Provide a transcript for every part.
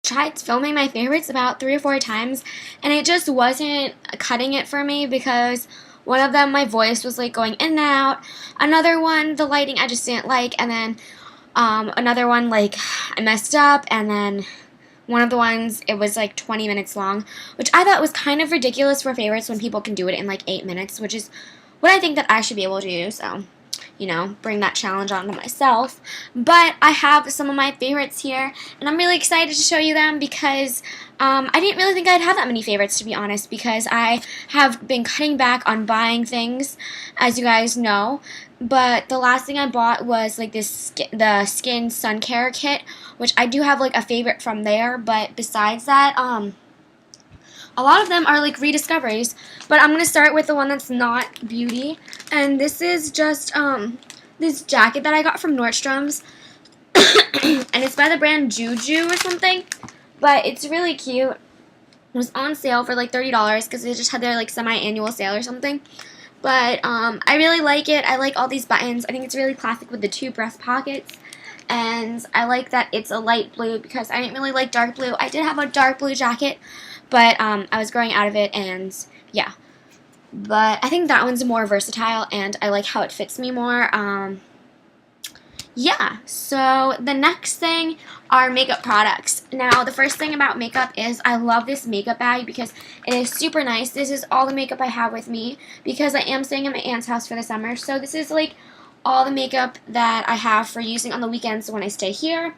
tried filming my favorites about 3 or 4 times, and it just wasn't cutting it for me because one of them, my voice was like going in and out. Another one, the lighting I just didn't like, and then another one, like, I messed up, and then one of the ones, it was like 20 minutes long, which I thought was kind of ridiculous for favorites when people can do it in like 8 minutes, which is what I think that I should be able to do, so, you know, bring that challenge onto myself. But I have some of my favorites here, and I'm really excited to show you them because I didn't really think I'd have that many favorites, to be honest, because I have been cutting back on buying things, as you guys know. But the last thing I bought was like the Skin Sun Care Kit, which I do have like a favorite from there. But besides that, a lot of them are like rediscoveries. But I'm gonna start with the one that's not beauty, and this is just this jacket that I got from Nordstrom's, and it's by the brand Juju or something. But it's really cute. It was on sale for like $30 because they just had their like semi-annual sale or something. But I really like it. I like all these buttons. I think it's really classic with the 2 breast pockets. And I like that it's a light blue because I didn't really like dark blue. I did have a dark blue jacket, but I was growing out of it, and yeah. But I think that one's more versatile, and I like how it fits me more. Yeah, so the next thing are makeup products. Now, the first thing about makeup is I love this makeup bag because it is super nice. This is all the makeup I have with me because I am staying at my aunt's house for the summer. So this is like all the makeup that I have for using on the weekends when I stay here,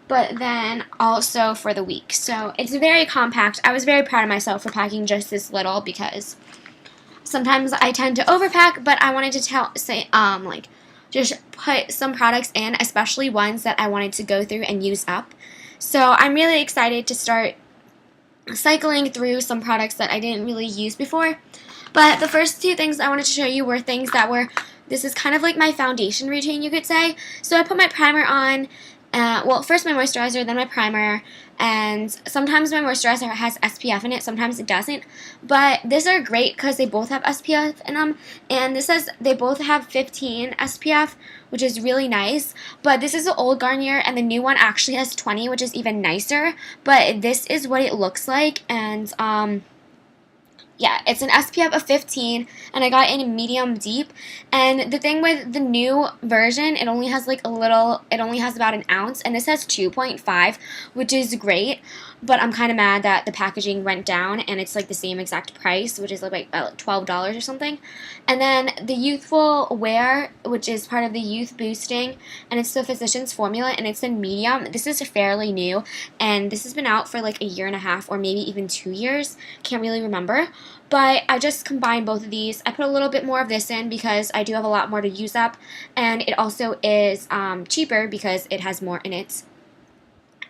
but then also for the week. So it's very compact. I was very proud of myself for packing just this little because sometimes I tend to overpack, but I wanted to just put some products in, especially ones that I wanted to go through and use up. So I'm really excited to start cycling through some products that I didn't really use before. But the first 2 things I wanted to show you were things that were, this is kind of like my foundation routine, you could say. So I put my primer on, well, first my moisturizer, then my primer, and sometimes my moisturizer has SPF in it, sometimes it doesn't, but these are great because they both have SPF in them, and this says they both have 15 SPF, which is really nice. But this is the old Garnier, and the new one actually has 20, which is even nicer, but this is what it looks like, and yeah, it's an SPF of 15, and I got it in medium deep. And the thing with the new version, it only has like a little, it only has about an ounce, and this has 2.5, which is great. But I'm kind of mad that the packaging went down, and it's like the same exact price, which is like about $12 or something. And then the Youthful Wear, which is part of the Youth Boosting, and it's the Physicians Formula, and it's in medium. This is fairly new, and this has been out for like a year and a half, or maybe even 2 years. Can't really remember. But I just combined both of these. I put a little bit more of this in because I do have a lot more to use up, and it also is cheaper because it has more in it.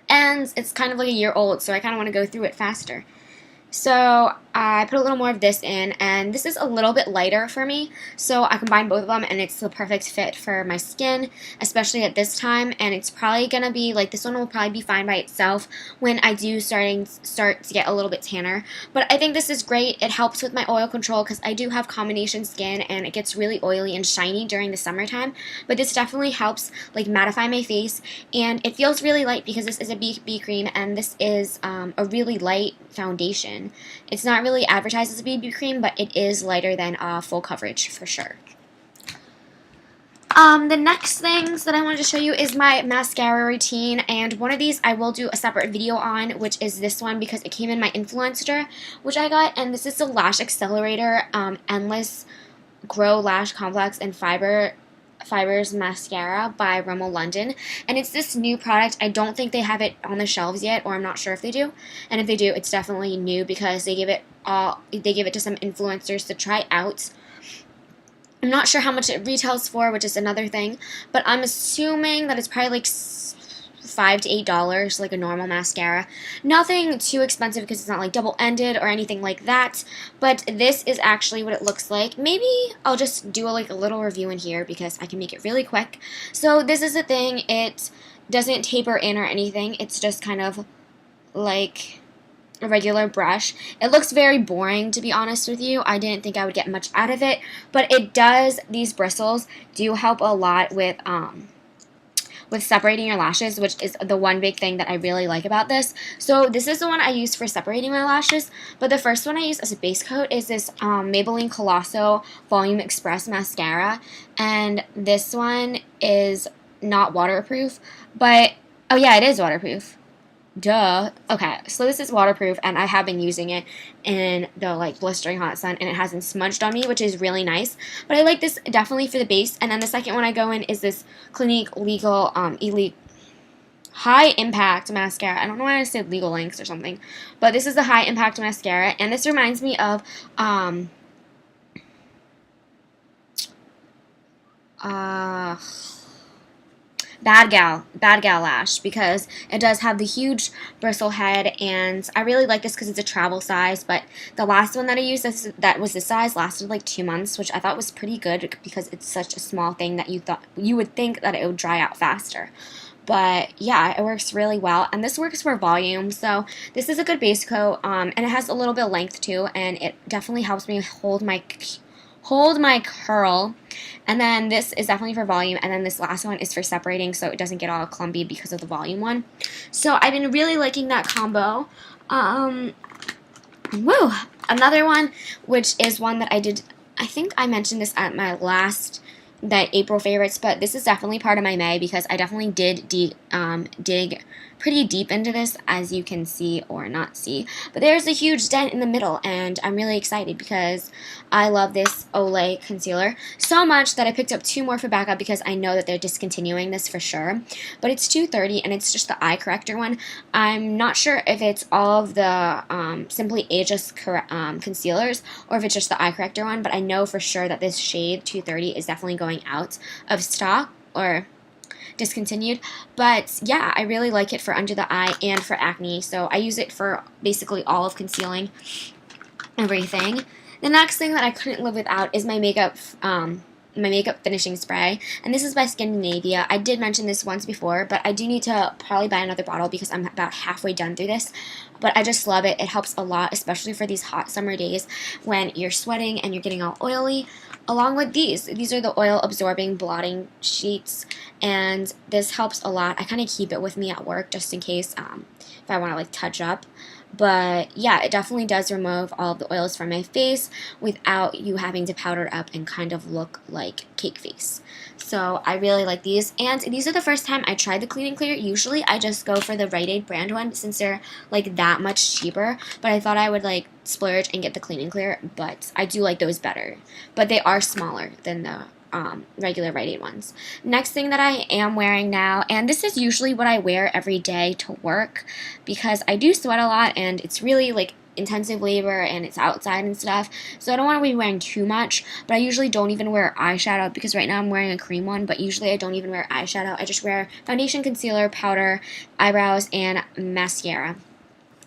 And it's kind of like a year old, so I kind of want to go through it faster. So I put a little more of this in, and this is a little bit lighter for me, so I combined both of them, and it's the perfect fit for my skin, especially at this time. And it's probably going to be, like, this one will probably be fine by itself when I do start to get a little bit tanner. But I think this is great. It helps with my oil control because I do have combination skin, and it gets really oily and shiny during the summertime. But this definitely helps, like, mattify my face, and it feels really light because this is a BB cream, and this is a really light foundation. It's not really advertised as a BB cream, but it is lighter than full coverage for sure. The next things that I wanted to show you is my mascara routine, and one of these I will do a separate video on, which is this one because it came in my influencer, which I got, and this is the Lash Accelerator Endless Grow Lash Complex and Fibers Mascara by Rimmel London, and it's this new product. I don't think they have it on the shelves yet, or I'm not sure if they do, and if they do, it's definitely new because they give it to some influencers to try out. I'm not sure how much it retails for, which is another thing, but I'm assuming that it's probably like $5 to $8 like a normal mascara. Nothing too expensive because it's not like double-ended or anything like that, but this is actually what it looks like. Maybe I'll just do a little review in here because I can make it really quick. So this is the thing. It doesn't taper in or anything. It's just kind of like a regular brush. It looks very boring, to be honest with you. I didn't think I would get much out of it, but it does, these bristles do help a lot with with separating your lashes, which is the one big thing that I really like about this. So this is the one I use for separating my lashes, but the first one I use as a base coat is this Maybelline Colosso Volume Express Mascara, and this one is not waterproof, but, oh yeah, it is waterproof. Duh. Okay, so this is waterproof, and I have been using it in the like blistering hot sun, and it hasn't smudged on me, which is really nice. But I like this definitely for the base. And then the second one I go in is this Clinique Legal Elite High Impact Mascara. I don't know why I said Legal Lengths or something, but this is the High Impact Mascara, and this reminds me of Bad Gal Lash, because it does have the huge bristle head, and I really like this because it's a travel size. But the last one that I used that was this size lasted like 2 months, which I thought was pretty good because it's such a small thing that you would think that it would dry out faster. But yeah, it works really well, and this works for volume. So this is a good base coat, and it has a little bit of length too, and it definitely helps me hold my curl. And then this is definitely for volume, and then this last one is for separating so it doesn't get all clumpy because of the volume one. So I've been really liking that combo. Woo! Another one, which is one that I think I mentioned this at my last April favorites, but this is definitely part of my May because I definitely did dig pretty deep into this, as you can see or not see. But there's a huge dent in the middle, and I'm really excited because I love this Olay concealer so much that I picked up 2 more for backup because I know that they're discontinuing this for sure. But it's $2.30, and it's just the eye corrector one. I'm not sure if it's all of the Simply Ageless concealers or if it's just the eye corrector one, but I know for sure that this shade $2.30 is definitely going out of stock or discontinued. But yeah, I really like it for under the eye and for acne, so I use it for basically all of concealing everything. The next thing that I couldn't live without is my makeup finishing spray, and this is by Skindinavia. I did mention this once before, but I do need to probably buy another bottle because I'm about halfway done through this. But I just love it. It helps a lot, especially for these hot summer days when you're sweating and you're getting all oily. Along with these are the oil absorbing blotting sheets, and this helps a lot. I kind of keep it with me at work just in case if I want to like touch up. But yeah, it definitely does remove all of the oils from my face without you having to powder up and kind of look like cake face. So I really like these, and these are the first time I tried the Clean and Clear. Usually I just go for the Rite Aid brand one since they're like that much cheaper, but I thought I would like splurge and get the Clean and Clear, but I do like those better. But they are smaller than the regular Rite Aid ones. Next thing that I am wearing now, and this is usually what I wear every day to work because I do sweat a lot and it's really like intensive labor and it's outside and stuff, so I don't want to be wearing too much. But I usually don't even wear eyeshadow because right now I'm wearing a cream one, but usually I don't even wear eyeshadow. I just wear foundation, concealer, powder, eyebrows, and mascara.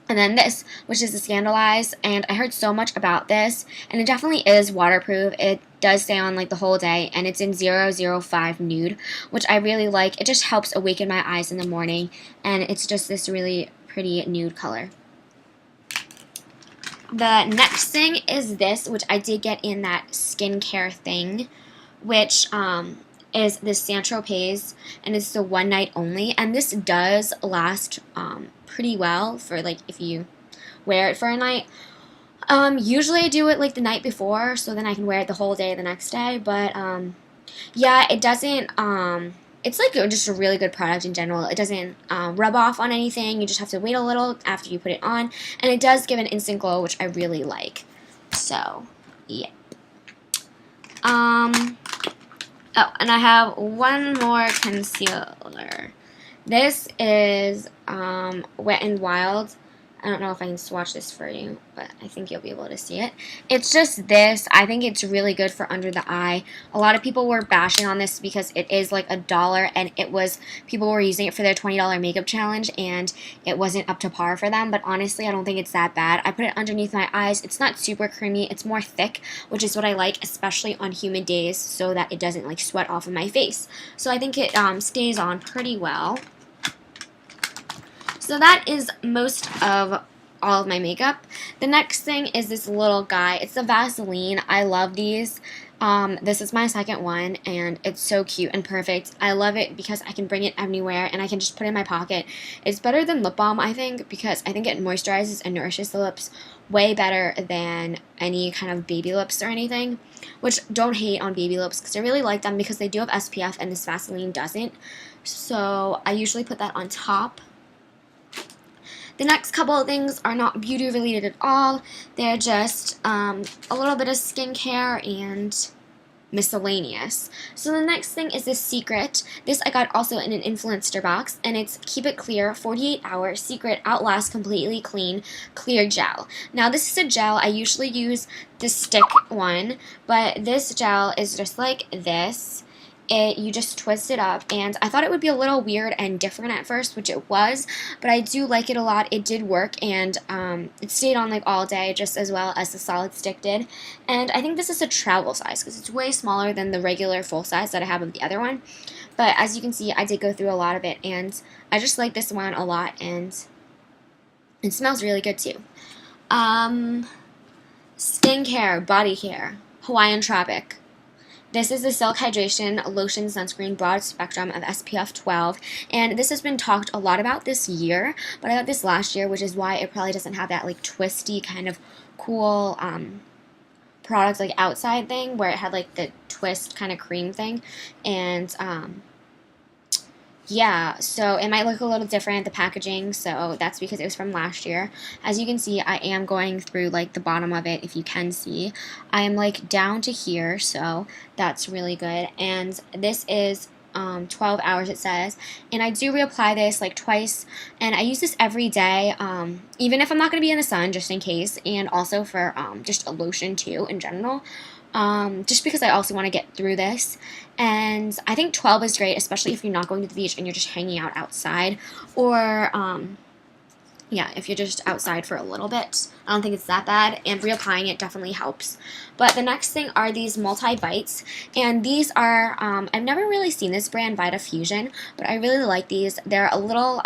And then this, which is the Scandaleyes, and I heard so much about this, and it definitely is waterproof. It does stay on like the whole day, and it's in 005 Nude, which I really like. It just helps awaken my eyes in the morning, and it's just this really pretty nude color. The next thing is this, which I did get in that skincare thing, which is this Saint-Tropez, and it's the one night only, and this does last pretty well for like if you wear it for a night. Usually I do it like the night before, so then I can wear it the whole day the next day, but yeah, it doesn't it's like just a really good product in general. It doesn't rub off on anything. You just have to wait a little after you put it on, and it does give an instant glow, which I really like. So yeah. Oh, and I have one more concealer. This is Wet n Wild. I don't know if I can swatch this for you, but I think you'll be able to see it. It's just this. I think it's really good for under the eye. A lot of people were bashing on this because it is like $1, and people were using it for their $20 makeup challenge, and it wasn't up to par for them. But honestly, I don't think it's that bad. I put it underneath my eyes. It's not super creamy. It's more thick, which is what I like, especially on humid days, so that it doesn't like sweat off of my face. So I think it stays on pretty well. So that is most of all of my makeup. The next thing is this little guy. It's the Vaseline. I love these. This is my second one, and it's so cute and perfect. I love it because I can bring it anywhere, and I can just put it in my pocket. It's better than lip balm, I think, because I think it moisturizes and nourishes the lips way better than any kind of baby lips or anything, which don't hate on baby lips because I really like them because they do have SPF and this Vaseline doesn't. So I usually put that on top. The next couple of things are not beauty related at all. They're just a little bit of skincare and miscellaneous. So the next thing is this Secret. This I got also in an influencer box, and it's Keep It Clear 48 Hour Secret Outlast Completely Clean Clear Gel. Now this is a gel. I usually use the stick one, but this gel is just like this. You just twist it up, and I thought it would be a little weird and different at first, which it was, but I do like it a lot. It did work, and it stayed on like all day just as well as the solid stick did. And I think this is a travel size because it's way smaller than the regular full size that I have of the other one. But as you can see, I did go through a lot of it, and I just like this one a lot, and it smells really good too. Skincare, body care, Hawaiian Tropic. This is the Silk Hydration Lotion Sunscreen Broad Spectrum of SPF 12, and this has been talked a lot about this year, but I got this last year, which is why it probably doesn't have that like twisty kind of cool product like outside thing where it had like the twist kind of cream thing, and yeah, so it might look a little different, the packaging, so that's because it was from last year. As you can see, I am going through, like, the bottom of it, if you can see. I am, like, down to here, so that's really good. And this is 12 hours, it says. And I do reapply this, like, twice, and I use this every day, even if I'm not going to be in the sun, just in case, and also for just a lotion, too, in general. Just because I also want to get through this. And I think 12 is great, especially if you're not going to the beach and you're just hanging out outside. Or, yeah, if you're just outside for a little bit. I don't think it's that bad. And reapplying it definitely helps. But the next thing are these multi-bites. And these are, I've never really seen this brand, Vitafusion. But I really like these. They're a little,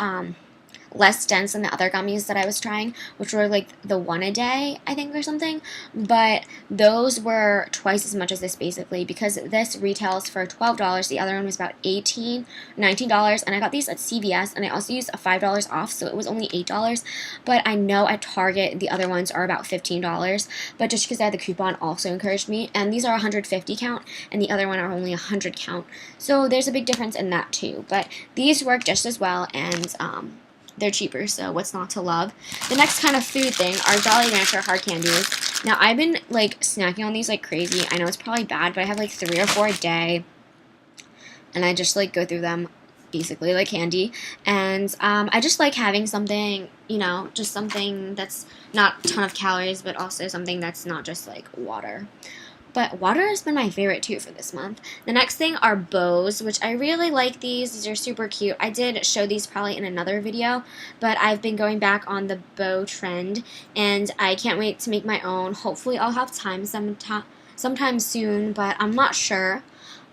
less dense than the other gummies that I was trying, which were like the one a day, I think, or something. But those were twice as much as this, basically, because this retails for $12. The other one was about $18, $19, and I got these at CVS, and I also used a $5 off, so it was only $8. But I know at Target the other ones are about $15, but just because I had the coupon also encouraged me. And these are 150 count, and the other one are only 100 count. So there's a big difference in that too. But these work just as well, and they're cheaper, so what's not to love? The next kind of food thing are Jolly Rancher hard candies. Now, I've been, like, snacking on these like crazy. I know it's probably bad, but I have, like, 3 or 4 a day, and I just, like, go through them basically like candy. And I just like having something, you know, just something that's not a ton of calories, but also something that's not just, like, water. But water has been my favorite, too, for this month. The next thing are bows, which I really like these. These are super cute. I did show these probably in another video, but I've been going back on the bow trend, and I can't wait to make my own. Hopefully I'll have time sometime soon, but I'm not sure.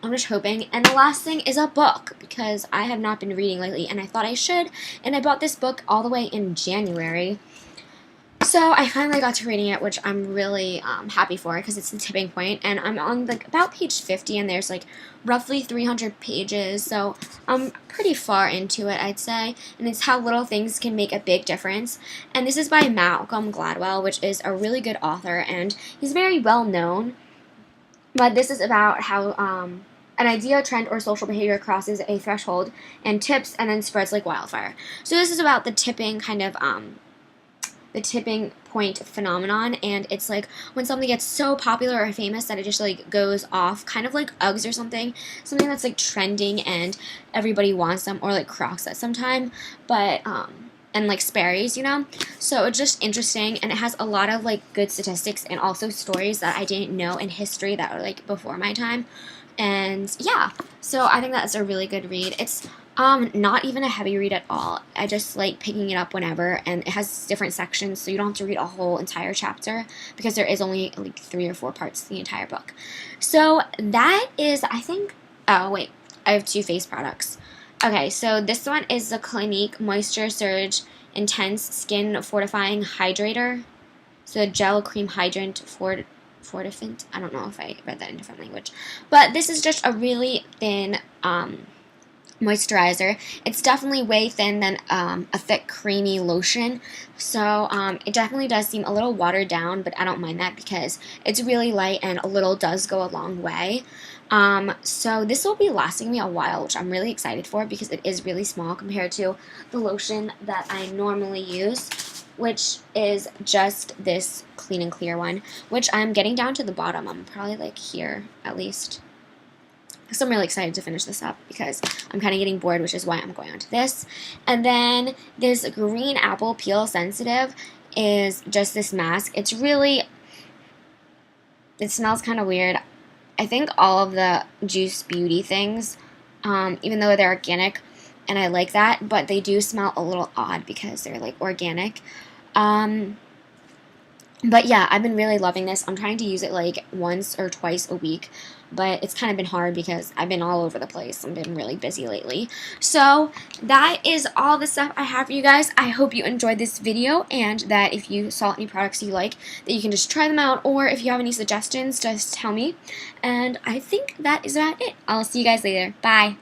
I'm just hoping. And the last thing is a book, because I have not been reading lately, and I thought I should, and I bought this book all the way in January. So I finally got to reading it, which I'm really happy for, because it's The Tipping Point, and I'm on like about page 50, and there's like roughly 300 pages, so I'm pretty far into it, I'd say, and it's how little things can make a big difference. And this is by Malcolm Gladwell, which is a really good author, and he's very well known, but this is about how an idea, trend, or social behavior crosses a threshold and tips and then spreads like wildfire. So this is about the tipping kind of the tipping point phenomenon, and it's like when something gets so popular or famous that it just like goes off, kind of like Uggs or something that's like trending and everybody wants them, or like Crocs at some time, but and like Sperry's, you know. So it's just interesting, and it has a lot of like good statistics and also stories that I didn't know in history that were like before my time. And yeah, so I think that's a really good read. It's not even a heavy read at all. I just like picking it up whenever, and it has different sections, so you don't have to read a whole entire chapter, because there is only like 3 or 4 parts to the entire book. So that is, I think, oh wait, I have 2 face products. Okay, so this one is the Clinique Moisture Surge Intense Skin Fortifying Hydrator. So gel cream hydrant Fortifant. I don't know if I read that in a different language. But this is just a really thin moisturizer. It's definitely way thin than a thick creamy lotion, so it definitely does seem a little watered down, but I don't mind that because it's really light and a little does go a long way. So this will be lasting me a while, which I'm really excited for because it is really small compared to the lotion that I normally use, which is just this Clean and Clear one, which I'm getting down to the bottom. I'm probably like here at least. So I'm really excited to finish this up because I'm kind of getting bored, which is why I'm going on to this. And then this Green Apple Peel Sensitive is just this mask. It smells kind of weird. I think all of the Juice Beauty things, even though they're organic, and I like that, but they do smell a little odd because they're like organic. But yeah, I've been really loving this. I'm trying to use it like once or twice a week, but it's kind of been hard because I've been all over the place. I've been really busy lately. So that is all the stuff I have for you guys. I hope you enjoyed this video and that if you saw any products you like, that you can just try them out, or if you have any suggestions, just tell me. And I think that is about it. I'll see you guys later. Bye.